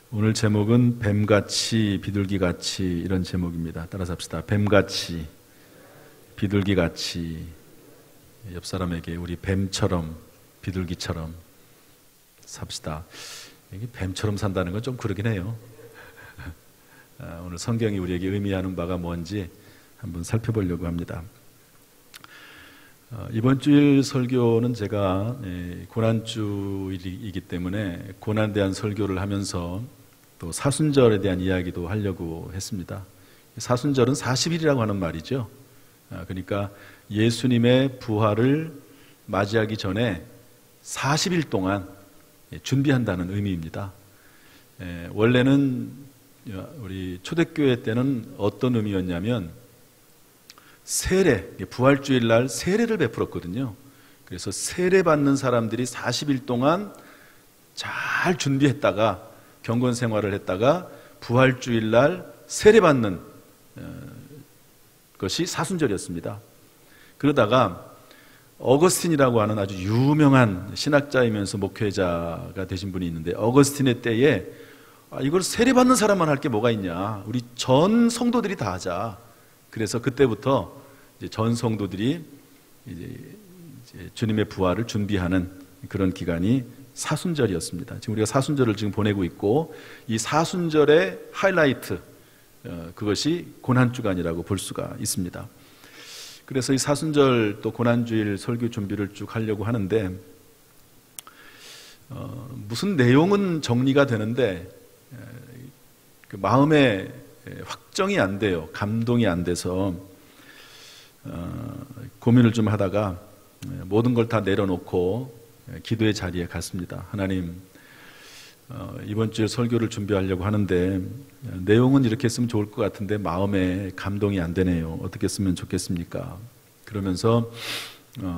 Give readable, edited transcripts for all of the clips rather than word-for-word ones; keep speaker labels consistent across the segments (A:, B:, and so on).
A: 오늘 제목은 뱀같이 비둘기같이 이런 제목입니다. 따라서 합시다. 뱀같이 비둘기같이. 옆 사람에게 우리 뱀처럼 비둘기처럼 삽시다. 이게 뱀처럼 산다는 건 좀 그러긴 해요. 오늘 성경이 우리에게 의미하는 바가 뭔지 한번 살펴보려고 합니다. 이번 주일 설교는 제가 고난주일이기 때문에 고난에 대한 설교를 하면서 또 사순절에 대한 이야기도 하려고 했습니다. 사순절은 40일이라고 하는 말이죠. 그러니까 예수님의 부활을 맞이하기 전에 40일 동안 준비한다는 의미입니다. 원래는 우리 초대교회 때는 어떤 의미였냐면 세례, 부활주일 날 세례를 베풀었거든요. 그래서 세례 받는 사람들이 40일 동안 잘 준비했다가 경건 생활을 했다가 부활주일 날 세례 받는 것이 사순절이었습니다. 그러다가 어거스틴이라고 하는 아주 유명한 신학자이면서 목회자가 되신 분이 있는데, 어거스틴의 때에 이걸 세례 받는 사람만 할 게 뭐가 있냐, 우리 전 성도들이 다 하자. 그래서 그때부터 이제 전 성도들이 이제 주님의 부활을 준비하는 그런 기간이 사순절이었습니다. 지금 우리가 사순절을 지금 보내고 있고, 이 사순절의 하이라이트, 그것이 고난주간이라고 볼 수가 있습니다. 그래서 이 사순절 또 고난주일 설교 준비를 쭉 하려고 하는데, 무슨 내용은 정리가 되는데 그 마음에 확정이 안 돼요. 감동이 안 돼서 고민을 좀 하다가 모든 걸 다 내려놓고 기도의 자리에 갔습니다. 하나님, 이번 주에 설교를 준비하려고 하는데 내용은 이렇게 했으면 좋을 것 같은데 마음에 감동이 안 되네요. 어떻게 했으면 좋겠습니까? 그러면서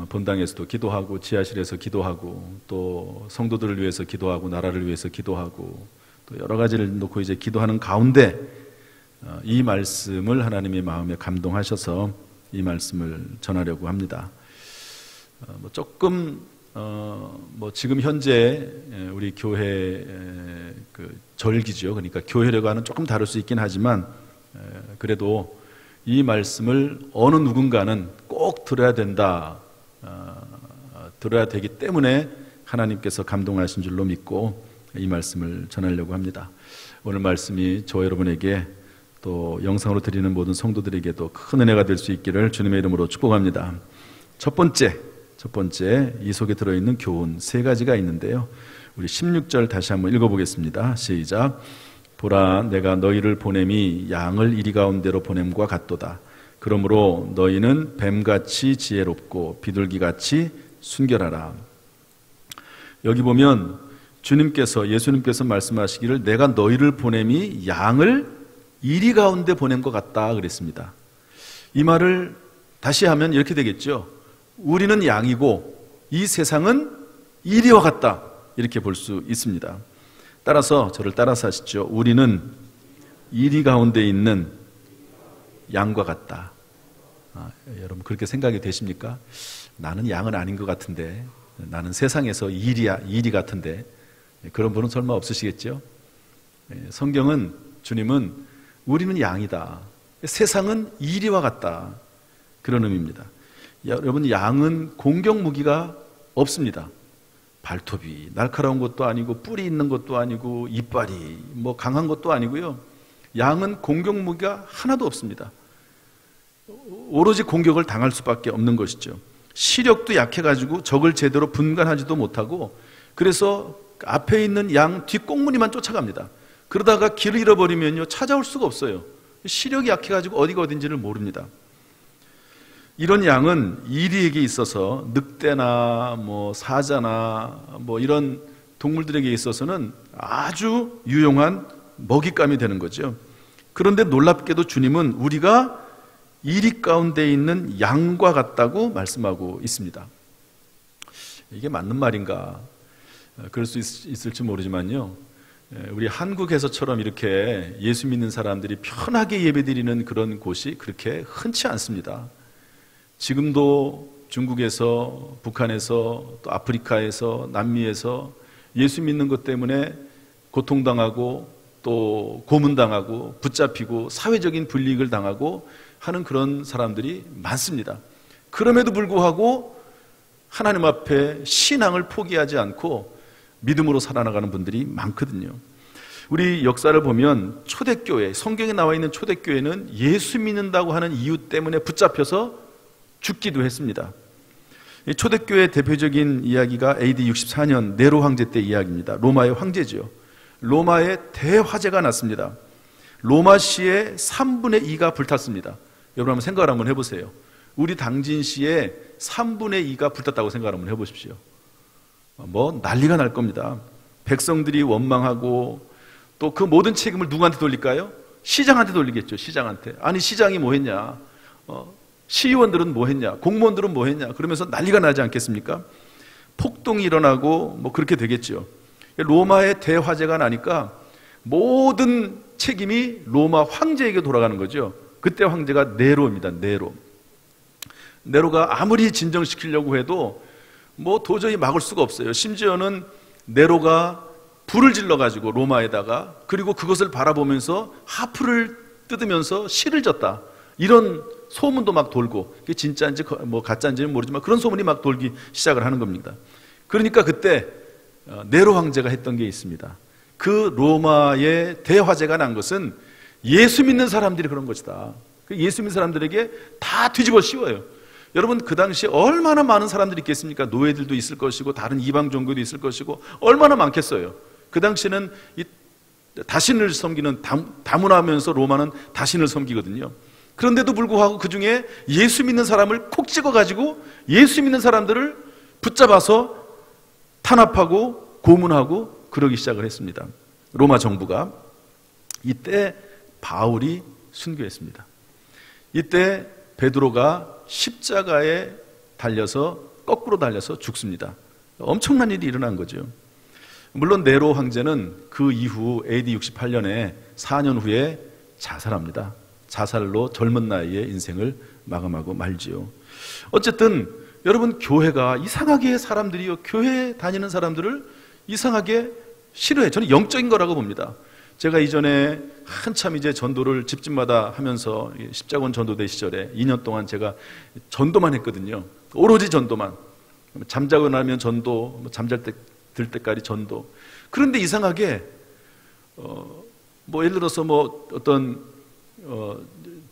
A: 본당에서도 기도하고 지하실에서 기도하고 또 성도들을 위해서 기도하고 나라를 위해서 기도하고 또 여러 가지를 놓고 이제 기도하는 가운데 이 말씀을 하나님이 마음에 감동하셔서 이 말씀을 전하려고 합니다. 조금 지금 현재 우리 교회 그 절기죠. 그러니까 교회력과는 조금 다를 수 있긴 하지만 그래도 이 말씀을 어느 누군가는 꼭 들어야 된다, 들어야 되기 때문에 하나님께서 감동하신 줄로 믿고 이 말씀을 전하려고 합니다. 오늘 말씀이 저 여러분에게 또 영상으로 드리는 모든 성도들에게도 큰 은혜가 될 수 있기를 주님의 이름으로 축복합니다. 첫 번째 이 속에 들어있는 교훈 3가지가 있는데요. 우리 16절 다시 한번 읽어보겠습니다. 시작. 보라, 내가 너희를 보냄이 양을 이리 가운데로 보냄과 같도다. 그러므로 너희는 뱀같이 지혜롭고 비둘기같이 순결하라. 여기 보면 예수님께서 말씀하시기를 내가 너희를 보냄이 양을 이리 가운데 보낸 것 같다 그랬습니다. 이 말을 다시 하면 이렇게 되겠죠. 우리는 양이고 이 세상은 이리와 같다, 이렇게 볼 수 있습니다. 따라서 저를 따라서 하시죠. 우리는 이리 가운데 있는 양과 같다. 여러분 그렇게 생각이 되십니까? 나는 양은 아닌 것 같은데, 나는 세상에서 이리 같은데, 그런 분은 설마 없으시겠죠? 성경은, 주님은 우리는 양이다, 세상은 이리와 같다, 그런 의미입니다. 여러분, 양은 공격 무기가 없습니다. 발톱이 날카로운 것도 아니고 뿔이 있는 것도 아니고 이빨이 강한 것도 아니고요. 양은 공격 무기가 하나도 없습니다. 오로지 공격을 당할 수밖에 없는 것이죠. 시력도 약해가지고 적을 제대로 분간하지도 못하고, 그래서 앞에 있는 양 뒷꽁무니만 쫓아갑니다. 그러다가 길을 잃어버리면요, 찾아올 수가 없어요. 시력이 약해가지고 어디가 어딘지를 모릅니다. 이런 양은 이리에게 있어서, 늑대나 사자나 이런 동물들에게 있어서는 아주 유용한 먹잇감이 되는 거죠. 그런데 놀랍게도 주님은 우리가 이리 가운데 있는 양과 같다고 말씀하고 있습니다. 이게 맞는 말인가? 그럴 수 있을지 모르지만요, 우리 한국에서처럼 이렇게 예수 믿는 사람들이 편하게 예배드리는 그런 곳이 그렇게 흔치 않습니다. 지금도 중국에서, 북한에서, 또 아프리카에서, 남미에서 예수 믿는 것 때문에 고통당하고 또 고문당하고 붙잡히고 사회적인 불이익을 당하고 하는 그런 사람들이 많습니다. 그럼에도 불구하고 하나님 앞에 신앙을 포기하지 않고 믿음으로 살아나가는 분들이 많거든요. 우리 역사를 보면 초대교회, 성경에 나와 있는 초대교회는 예수 믿는다고 하는 이유 때문에 붙잡혀서 죽기도 했습니다. 초대교회의 대표적인 이야기가 AD 64년 네로 황제 때 이야기입니다. 로마의 황제죠. 로마의 대화재가 났습니다. 로마시의 3분의 2가 불탔습니다. 여러분 한번 생각을 한번 해보세요. 우리 당진시의 3분의 2가 불탔다고 생각을 한번 해보십시오. 뭐 난리가 날 겁니다. 백성들이 원망하고 또 그 모든 책임을 누구한테 돌릴까요? 시장한테 돌리겠죠. 시장한테. 아니 시장이 뭐 했냐, 시의원들은 뭐 했냐, 공무원들은 뭐 했냐, 그러면서 난리가 나지 않겠습니까? 폭동이 일어나고 뭐 그렇게 되겠죠. 로마의 대화재가 나니까 모든 책임이 로마 황제에게 돌아가는 거죠. 그때 황제가 네로입니다. 네로가 아무리 진정시키려고 해도 뭐 도저히 막을 수가 없어요. 심지어는 네로가 불을 질러가지고 로마에다가, 그리고 그것을 바라보면서 하프를 뜯으면서 시를 졌다, 이런 소문도 막 돌고, 그게 진짜인지 뭐 가짜인지는 모르지만 그런 소문이 막 돌기 시작을 하는 겁니다. 그러니까 그때 네로 황제가 했던 게 있습니다. 그 로마의 대화재가 난 것은 예수 믿는 사람들이 그런 것이다. 예수 믿는 사람들에게 다 뒤집어 씌워요. 여러분 그 당시에 얼마나 많은 사람들이 있겠습니까? 노예들도 있을 것이고 다른 이방 종교도 있을 것이고 얼마나 많겠어요. 그 당시에는 이 다신을 섬기는, 다문화하면서 로마는 다신을 섬기거든요. 그런데도 불구하고 그 중에 예수 믿는 사람을 콕 찍어가지고 예수 믿는 사람들을 붙잡아서 탄압하고 고문하고 그러기 시작을 했습니다. 로마 정부가. 이때 바울이 순교했습니다. 이때 베드로가 십자가에 달려서, 거꾸로 달려서 죽습니다. 엄청난 일이 일어난 거죠. 물론 네로 황제는 그 이후 AD 68년에 4년 후에 자살합니다. 자살로 젊은 나이에 인생을 마감하고 말지요. 어쨌든 여러분, 교회가 이상하게 사람들이요, 교회 다니는 사람들을 이상하게 싫어해. 저는 영적인 거라고 봅니다. 제가 이전에 한참 이제 전도를 집집마다 하면서 십자군 전도대 시절에 2년 동안 제가 전도만 했거든요. 오로지 전도만. 잠자고 나면 전도, 잠잘 때 들 때까지 전도. 그런데 이상하게 뭐 예를 들어서 뭐 어떤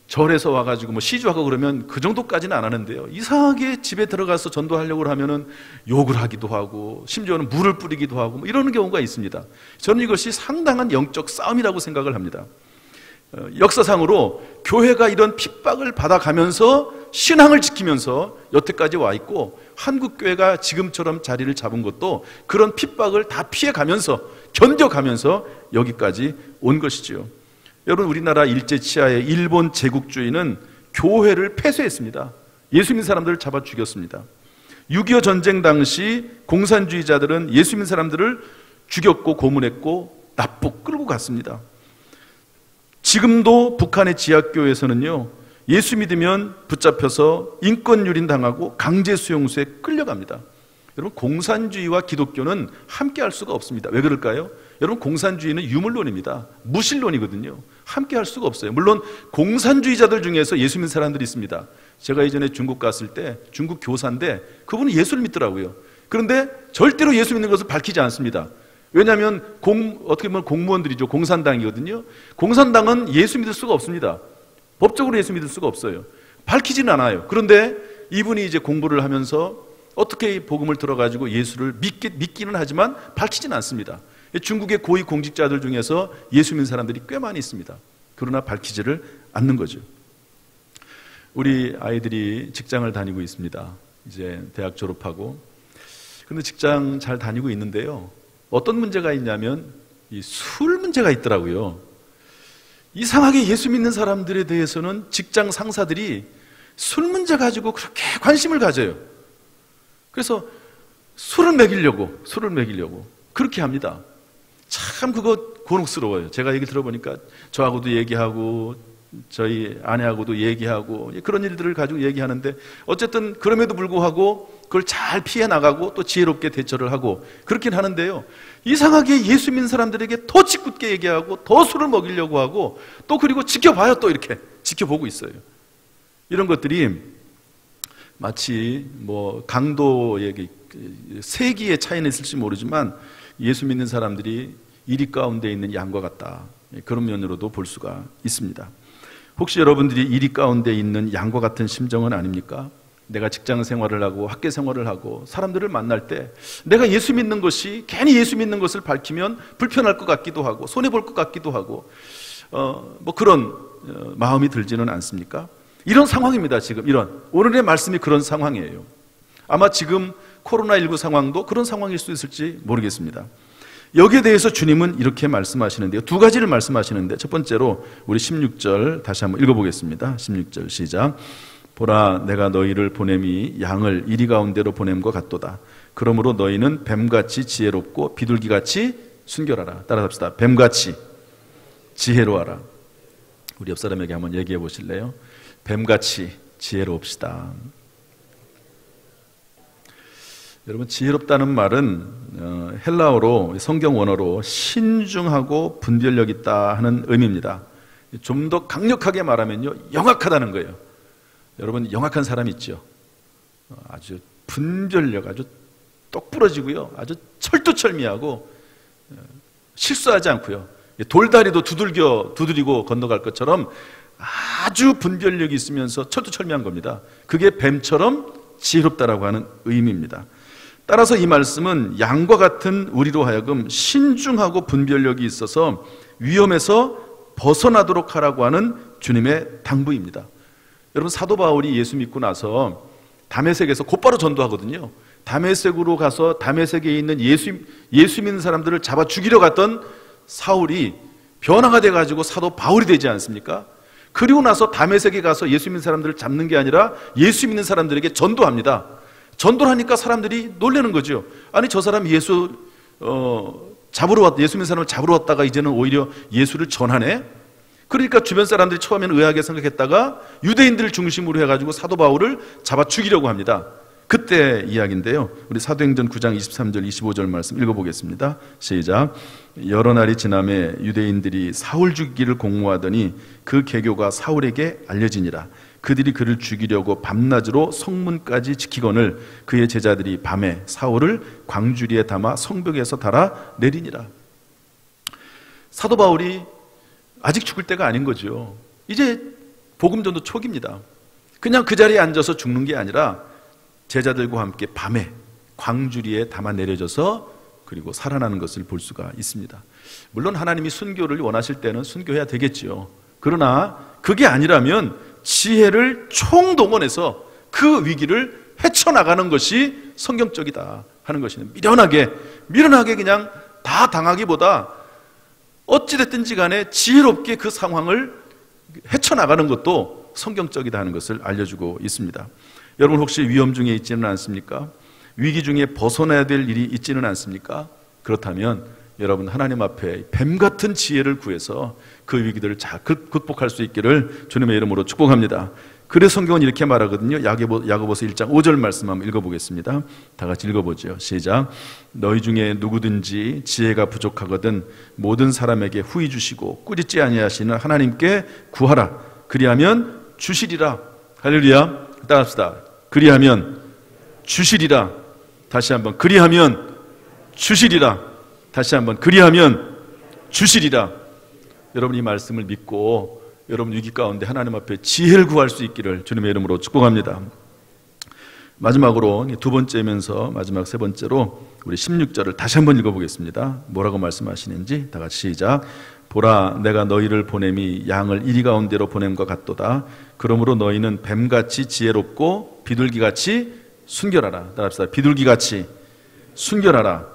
A: 절에서 와가지고 뭐 시주하고 그러면 그 정도까지는 안 하는데요. 이상하게 집에 들어가서 전도하려고 하면은 욕을 하기도 하고 심지어는 물을 뿌리기도 하고 뭐 이러는 경우가 있습니다. 저는 이것이 상당한 영적 싸움이라고 생각을 합니다. 역사상으로 교회가 이런 핍박을 받아가면서 신앙을 지키면서 여태까지 와 있고, 한국 교회가 지금처럼 자리를 잡은 것도 그런 핍박을 다 피해가면서 견뎌가면서 여기까지 온 것이지요. 여러분, 우리나라 일제 치하의 일본 제국주의는 교회를 폐쇄했습니다. 예수 믿는 사람들을 잡아 죽였습니다. 6.25 전쟁 당시 공산주의자들은 예수 믿는 사람들을 죽였고 고문했고 납북 끌고 갔습니다. 지금도 북한의 지하교회에서는요, 예수 믿으면 붙잡혀서 인권유린 당하고 강제 수용소에 끌려갑니다. 여러분, 공산주의와 기독교는 함께 할 수가 없습니다. 왜 그럴까요? 여러분, 공산주의는 유물론입니다. 무신론이거든요. 함께 할 수가 없어요. 물론 공산주의자들 중에서 예수 믿는 사람들이 있습니다. 제가 예전에 중국 갔을 때 중국 교사인데 그분은 예수를 믿더라고요. 그런데 절대로 예수 믿는 것을 밝히지 않습니다. 왜냐하면 어떻게 보면 공무원들이죠. 공산당이거든요. 공산당은 예수 믿을 수가 없습니다. 법적으로 예수 믿을 수가 없어요. 밝히지는 않아요. 그런데 이분이 이제 공부를 하면서 어떻게 복음을 들어가지고 예수를 믿기는 하지만 밝히지는 않습니다. 중국의 고위 공직자들 중에서 예수 믿는 사람들이 꽤 많이 있습니다. 그러나 밝히지를 않는 거죠. 우리 아이들이 직장을 다니고 있습니다. 이제 대학 졸업하고. 그런데 직장 잘 다니고 있는데요, 어떤 문제가 있냐면 이 술 문제가 있더라고요. 이상하게 예수 믿는 사람들에 대해서는 직장 상사들이 술 문제 가지고 그렇게 관심을 가져요. 그래서 술을 먹이려고 그렇게 합니다. 참 그거 곤혹스러워요. 제가 얘기 들어보니까 저하고도 얘기하고 저희 아내하고도 얘기하고 그런 일들을 가지고 얘기하는데, 어쨌든 그럼에도 불구하고 그걸 잘 피해 나가고 또 지혜롭게 대처를 하고 그렇긴 하는데요, 이상하게 예수 믿는 사람들에게 더 짓궂게 얘기하고 더 술을 먹이려고 하고 또 그리고 지켜봐요, 또 이렇게 지켜보고 있어요. 이런 것들이 마치 뭐 강도의 세기의 차이는 있을지 모르지만 예수 믿는 사람들이 이리 가운데 있는 양과 같다, 그런 면으로도 볼 수가 있습니다. 혹시 여러분들이 이리 가운데 있는 양과 같은 심정은 아닙니까? 내가 직장 생활을 하고 학교 생활을 하고 사람들을 만날 때 내가 예수 믿는 것이 괜히 예수 믿는 것을 밝히면 불편할 것 같기도 하고 손해볼 것 같기도 하고 뭐 그런 마음이 들지는 않습니까? 이런 상황입니다. 지금 이런 오늘의 말씀이 그런 상황이에요. 아마 지금 코로나19 상황도 그런 상황일 수 있을지 모르겠습니다. 여기에 대해서 주님은 이렇게 말씀하시는데요, 두 가지를 말씀하시는데, 첫 번째로 우리 16절 다시 한번 읽어보겠습니다. 16절 시작. 보라, 내가 너희를 보냄이 양을 이리 가운데로 보냄과 같도다. 그러므로 너희는 뱀같이 지혜롭고 비둘기같이 순결하라. 따라합시다. 뱀같이 지혜로워라. 우리 옆 사람에게 한번 얘기해 보실래요? 뱀같이 지혜로웁시다. 여러분, 지혜롭다는 말은 헬라어로, 성경 원어로 신중하고 분별력 있다 하는 의미입니다. 좀 더 강력하게 말하면요, 영악하다는 거예요. 여러분, 영악한 사람 있죠? 아주 분별력 아주 똑부러지고요, 아주 철두철미하고 실수하지 않고요, 돌다리도 두드리고 건너갈 것처럼 아주 분별력이 있으면서 철두철미한 겁니다. 그게 뱀처럼 지혜롭다라고 하는 의미입니다. 따라서 이 말씀은 양과 같은 우리로 하여금 신중하고 분별력이 있어서 위험에서 벗어나도록 하라고 하는 주님의 당부입니다. 여러분, 사도 바울이 예수 믿고 나서 다메섹에서 곧바로 전도하거든요. 다메섹으로 가서 다메섹에 있는 예수 믿는 사람들을 잡아 죽이려 갔던 사울이 변화가 돼가지고 사도 바울이 되지 않습니까? 그리고 나서 다메섹에 가서 예수 믿는 사람들을 잡는 게 아니라 예수 믿는 사람들에게 전도합니다. 전도를 하니까 사람들이 놀라는 거죠. 아니, 저 사람이 예수 믿는 사람을 잡으러 왔다가 이제는 오히려 예수를 전하네? 그러니까 주변 사람들이 처음에는 의아하게 생각했다가 유대인들을 중심으로 해가지고 사도 바울을 잡아 죽이려고 합니다. 그때 이야기인데요, 우리 사도행전 9장 23절 25절 말씀 읽어보겠습니다. 시작. 여러 날이 지남에 유대인들이 사울 죽이기를 공모하더니 그 계교가 사울에게 알려지니라. 그들이 그를 죽이려고 밤낮으로 성문까지 지키거늘 그의 제자들이 밤에 사울을 광주리에 담아 성벽에서 달아 내리니라. 사도 바울이 아직 죽을 때가 아닌 거죠. 이제 복음 전도 초기입니다. 그냥 그 자리에 앉아서 죽는 게 아니라 제자들과 함께 밤에 광주리에 담아 내려져서 그리고 살아나는 것을 볼 수가 있습니다. 물론 하나님이 순교를 원하실 때는 순교해야 되겠죠. 그러나 그게 아니라면 지혜를 총동원해서 그 위기를 헤쳐나가는 것이 성경적이다 하는 것이네. 미련하게 그냥 다 당하기보다 어찌됐든지 간에 지혜롭게 그 상황을 헤쳐나가는 것도 성경적이다 하는 것을 알려주고 있습니다. 여러분, 혹시 위험 중에 있지는 않습니까? 위기 중에 벗어나야 될 일이 있지는 않습니까? 그렇다면 여러분, 하나님 앞에 뱀같은 지혜를 구해서 그 위기들을 잘 극복할 수 있기를 주님의 이름으로 축복합니다. 그래서 성경은 이렇게 말하거든요. 야고보서 1장 5절 말씀 한번 읽어보겠습니다. 다 같이 읽어보죠. 시작. 너희 중에 누구든지 지혜가 부족하거든 모든 사람에게 후히 주시고 꾸짖지 아니하시는 하나님께 구하라. 그리하면 주시리라. 할렐루야. 따라합시다. 그리하면 주시리라. 다시 한번. 그리하면 주시리라. 다시 한번. 그리하면 주시리라. 여러분, 이 말씀을 믿고 여러분 위기 가운데 하나님 앞에 지혜를 구할 수 있기를 주님의 이름으로 축복합니다. 마지막으로 두 번째면서 마지막 세 번째로 우리 16절을 다시 한번 읽어보겠습니다. 뭐라고 말씀하시는지 다 같이 시작. 보라, 내가 너희를 보냄이 양을 이리 가운데로 보냄과 같도다. 그러므로 너희는 뱀같이 지혜롭고 비둘기같이 순결하라. 따라합시다. 비둘기같이 순결하라.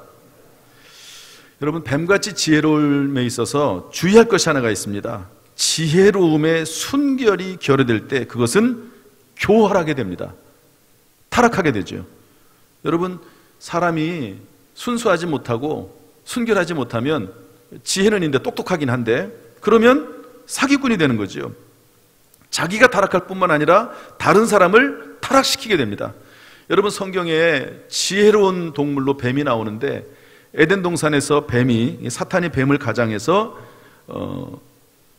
A: 여러분, 뱀같이 지혜로움에 있어서 주의할 것이 하나가 있습니다. 지혜로움에 순결이 결여될 때 그것은 교활하게 됩니다. 타락하게 되죠. 여러분, 사람이 순수하지 못하고 순결하지 못하면 지혜는 있는데 똑똑하긴 한데 그러면 사기꾼이 되는 거죠. 자기가 타락할 뿐만 아니라 다른 사람을 타락시키게 됩니다. 여러분, 성경에 지혜로운 동물로 뱀이 나오는데, 에덴 동산에서 사탄이 뱀을 가장해서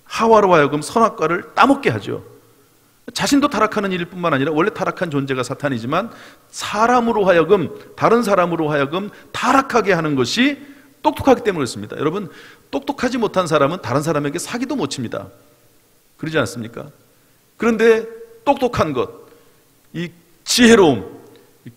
A: 하와로 하여금 선악과를 따먹게 하죠. 자신도 타락하는 일일 뿐만 아니라 원래 타락한 존재가 사탄이지만 다른 사람으로 하여금 타락하게 하는 것이 똑똑하기 때문에 그렇습니다. 여러분, 똑똑하지 못한 사람은 다른 사람에게 사기도 못 칩니다. 그러지 않습니까? 그런데 똑똑한 것, 이 지혜로움,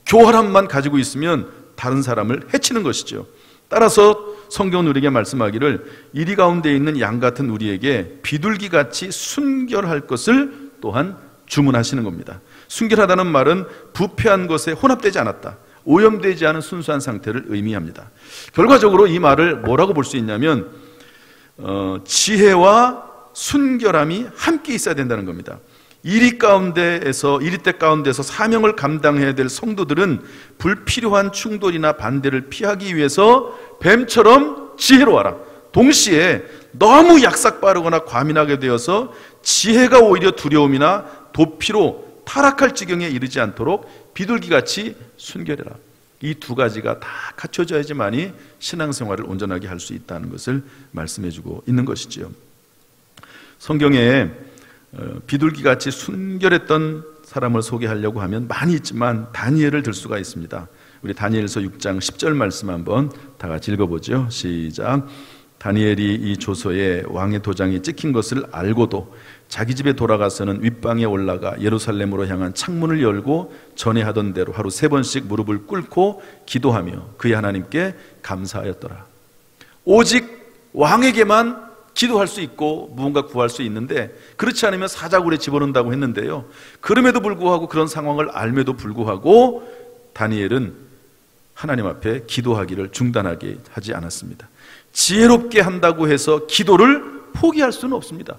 A: 교활함만 가지고 있으면 다른 사람을 해치는 것이죠. 따라서 성경은 우리에게 말씀하기를 이리 가운데 있는 양 같은 우리에게 비둘기같이 순결할 것을 또한 주문하시는 겁니다. 순결하다는 말은 부패한 것에 혼합되지 않았다, 오염되지 않은 순수한 상태를 의미합니다. 결과적으로 이 말을 뭐라고 볼 수 있냐면 지혜와 순결함이 함께 있어야 된다는 겁니다. 이리 때 가운데서 사명을 감당해야 될 성도들은 불필요한 충돌이나 반대를 피하기 위해서 뱀처럼 지혜로워라. 동시에 너무 약삭빠르거나 과민하게 되어서 지혜가 오히려 두려움이나 도피로 타락할 지경에 이르지 않도록 비둘기같이 순결해라. 이 두 가지가 다 갖춰져야지만이 신앙생활을 온전하게 할 수 있다는 것을 말씀해주고 있는 것이지요. 성경에 비둘기같이 순결했던 사람을 소개하려고 하면 많이 있지만 다니엘을 들 수가 있습니다. 우리 다니엘서 6장 10절 말씀 한번 다 같이 읽어보죠. 시작. 다니엘이 이 조서에 왕의 도장이 찍힌 것을 알고도 자기 집에 돌아가서는 윗방에 올라가 예루살렘으로 향한 창문을 열고 전에 하던 대로 하루 3번씩 무릎을 꿇고 기도하며 그의 하나님께 감사하였더라. 오직 왕에게만 기도할 수 있고 무언가 구할 수 있는데, 그렇지 않으면 사자굴에 집어넣는다고 했는데요, 그럼에도 불구하고, 그런 상황을 알매도 불구하고 다니엘은 하나님 앞에 기도하기를 중단하게 하지 않았습니다. 지혜롭게 한다고 해서 기도를 포기할 수는 없습니다.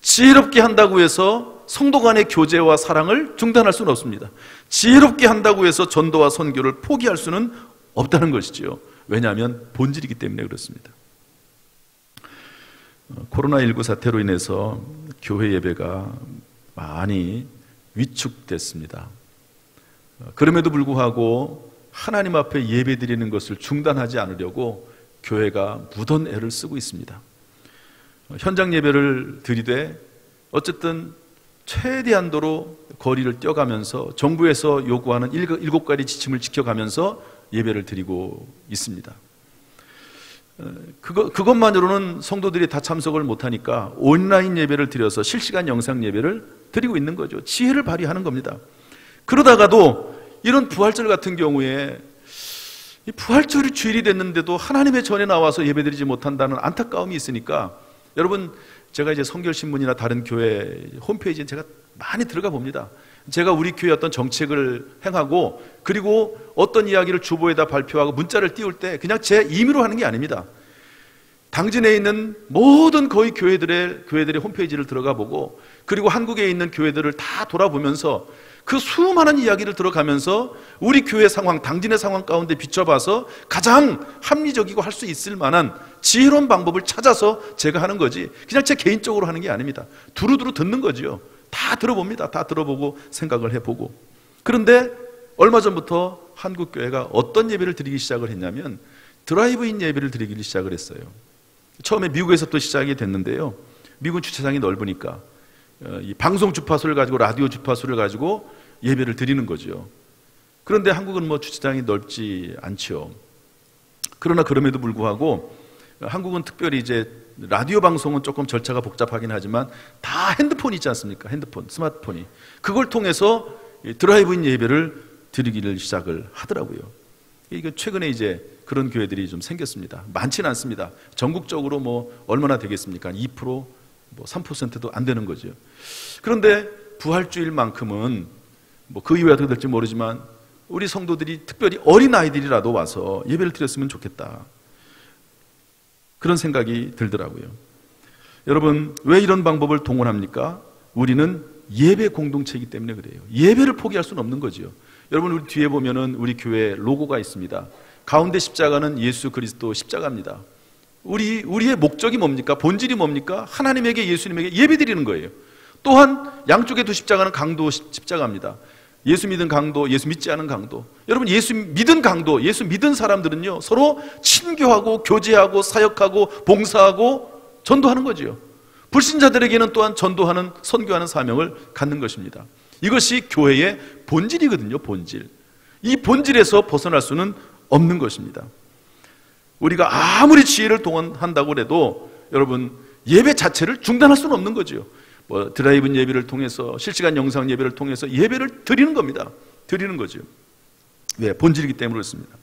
A: 지혜롭게 한다고 해서 성도 간의 교제와 사랑을 중단할 수는 없습니다. 지혜롭게 한다고 해서 전도와 선교를 포기할 수는 없다는 것이지요. 왜냐하면 본질이기 때문에 그렇습니다. 코로나19 사태로 인해서 교회 예배가 많이 위축됐습니다. 그럼에도 불구하고 하나님 앞에 예배 드리는 것을 중단하지 않으려고 교회가 무던 애를 쓰고 있습니다. 현장 예배를 드리되 어쨌든 최대한도로 거리를 뛰어가면서 정부에서 요구하는 7가지 지침을 지켜가면서 예배를 드리고 있습니다. 그것만으로는 성도들이 다 참석을 못하니까 온라인 예배를 드려서 실시간 영상 예배를 드리고 있는 거죠. 지혜를 발휘하는 겁니다. 그러다가도 이런 부활절 같은 경우에 부활절이 주일이 됐는데도 하나님의 전에 나와서 예배드리지 못한다는 안타까움이 있으니까, 여러분, 제가 이제 성결신문이나 다른 교회 홈페이지에 제가 많이 들어가 봅니다. 제가 우리 교회 어떤 정책을 행하고 그리고 어떤 이야기를 주보에다 발표하고 문자를 띄울 때 그냥 제 임의로 하는 게 아닙니다. 당진에 있는 모든 거의 교회들의 홈페이지를 들어가 보고, 그리고 한국에 있는 교회들을 다 돌아보면서 그 수많은 이야기를 들어가면서 우리 교회 상황, 당진의 상황 가운데 비춰봐서 가장 합리적이고 할 수 있을 만한 지혜로운 방법을 찾아서 제가 하는 거지, 그냥 제 개인적으로 하는 게 아닙니다. 두루두루 듣는 거지요. 다 들어봅니다. 다 들어보고 생각을 해보고. 그런데 얼마 전부터 한국교회가 어떤 예배를 드리기 시작을 했냐면 드라이브인 예배를 드리기 시작을 했어요. 처음에 미국에서 또 시작이 됐는데요, 미국 주차장이 넓으니까 이 방송 주파수를 가지고, 라디오 주파수를 가지고 예배를 드리는 거죠. 그런데 한국은 뭐 주차장이 넓지 않죠. 그러나 그럼에도 불구하고 한국은 특별히 이제 라디오 방송은 조금 절차가 복잡하긴 하지만 다 핸드폰이 있지 않습니까? 핸드폰, 스마트폰이. 그걸 통해서 드라이브인 예배를 드리기를 시작을 하더라고요. 이게 최근에 이제 그런 교회들이 좀 생겼습니다. 많지는 않습니다. 전국적으로 뭐 얼마나 되겠습니까? 2%, 뭐 3%도 안 되는 거죠. 그런데 부활주일만큼은 뭐 그 이후에 어떻게 될지 모르지만 우리 성도들이, 특별히 어린 아이들이라도 와서 예배를 드렸으면 좋겠다, 그런 생각이 들더라고요. 여러분, 왜 이런 방법을 동원합니까? 우리는 예배 공동체이기 때문에 그래요. 예배를 포기할 수는 없는 거죠. 여러분, 우리 뒤에 보면은 우리 교회 로고가 있습니다. 가운데 십자가는 예수 그리스도 십자가입니다. 우리의 목적이 뭡니까? 본질이 뭡니까? 하나님에게, 예수님에게 예배 드리는 거예요. 또한 양쪽에 두 십자가는 강도 십자가입니다. 예수 믿은 강도, 예수 믿지 않은 강도. 여러분, 예수 믿은 강도, 예수 믿은 사람들은요, 서로 친교하고 교제하고 사역하고 봉사하고 전도하는 거지요. 불신자들에게는 또한 전도하는, 선교하는 사명을 갖는 것입니다. 이것이 교회의 본질이거든요. 본질. 이 본질에서 벗어날 수는 없는 것입니다. 우리가 아무리 지혜를 동원한다고 해도 여러분, 예배 자체를 중단할 수는 없는 거죠. 뭐 드라이브인 예배를 통해서, 실시간 영상 예배를 통해서 예배를 드리는 겁니다. 드리는 거죠. 왜? 본질이기 때문에 그렇습니다.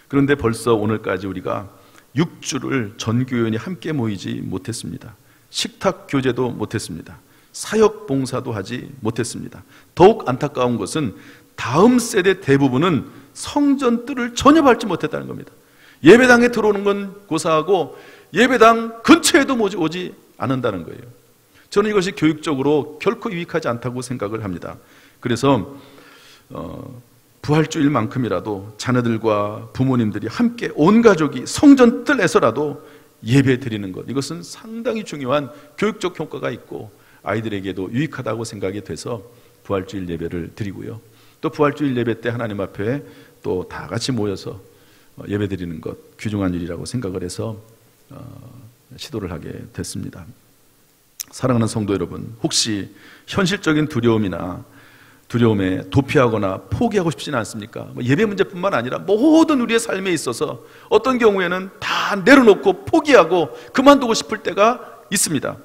A: 그런데 벌써 오늘까지 우리가 6주를 전교연이 함께 모이지 못했습니다. 식탁 교제도 못했습니다. 사역 봉사도 하지 못했습니다. 더욱 안타까운 것은 다음 세대 대부분은 성전 뜰을 전혀 밟지 못했다는 겁니다. 예배당에 들어오는 건 고사하고 예배당 근처에도 오지 않는다는 거예요. 저는 이것이 교육적으로 결코 유익하지 않다고 생각을 합니다. 그래서 부활주일만큼이라도 자녀들과 부모님들이 함께 온 가족이 성전 뜰에서라도 예배 드리는 것, 이것은 상당히 중요한 교육적 효과가 있고 아이들에게도 유익하다고 생각이 돼서 부활주일 예배를 드리고요. 또 부활주일 예배 때 하나님 앞에 또 다 같이 모여서 예배 드리는 것, 귀중한 일이라고 생각을 해서 시도를 하게 됐습니다. 사랑하는 성도 여러분, 혹시 현실적인 두려움에 도피하거나 포기하고 싶지는 않습니까? 예배 문제뿐만 아니라 모든 우리의 삶에 있어서 어떤 경우에는 다 내려놓고 포기하고 그만두고 싶을 때가 있습니다.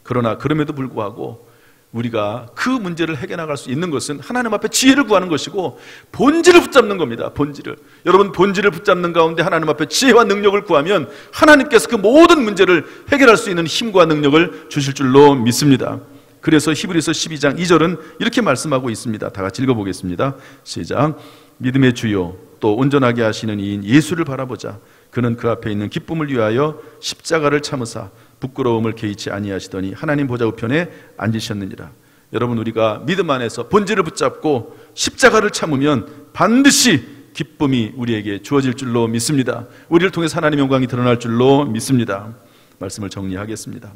A: 그러나 그럼에도 불구하고 우리가 그 문제를 해결나갈 수 있는 것은 하나님 앞에 지혜를 구하는 것이고 본질을 붙잡는 겁니다. 본질을. 여러분, 본질을 붙잡는 가운데 하나님 앞에 지혜와 능력을 구하면 하나님께서 그 모든 문제를 해결할 수 있는 힘과 능력을 주실 줄로 믿습니다. 그래서 히브리서 12장 2절은 이렇게 말씀하고 있습니다. 다 같이 읽어보겠습니다. 시작. 믿음의 주요 또 온전하게 하시는 이인 예수를 바라보자. 그는 그 앞에 있는 기쁨을 위하여 십자가를 참으사 부끄러움을 개의치 아니하시더니 하나님 보좌 우편에 앉으셨느니라. 여러분, 우리가 믿음 안에서 본질을 붙잡고 십자가를 참으면 반드시 기쁨이 우리에게 주어질 줄로 믿습니다. 우리를 통해서 하나님의 영광이 드러날 줄로 믿습니다. 말씀을 정리하겠습니다.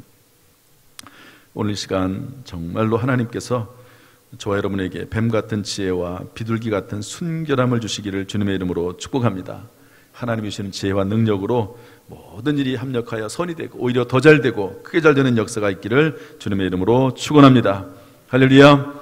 A: 오늘 시간 정말로 하나님께서 저와 여러분에게 뱀같은 지혜와 비둘기 같은 순결함을 주시기를 주님의 이름으로 축복합니다. 하나님이 주시는 지혜와 능력으로 모든 일이 합력하여 선이 되고 오히려 더 잘 되고 크게 잘 되는 역사가 있기를 주님의 이름으로 축원합니다. 할렐루야.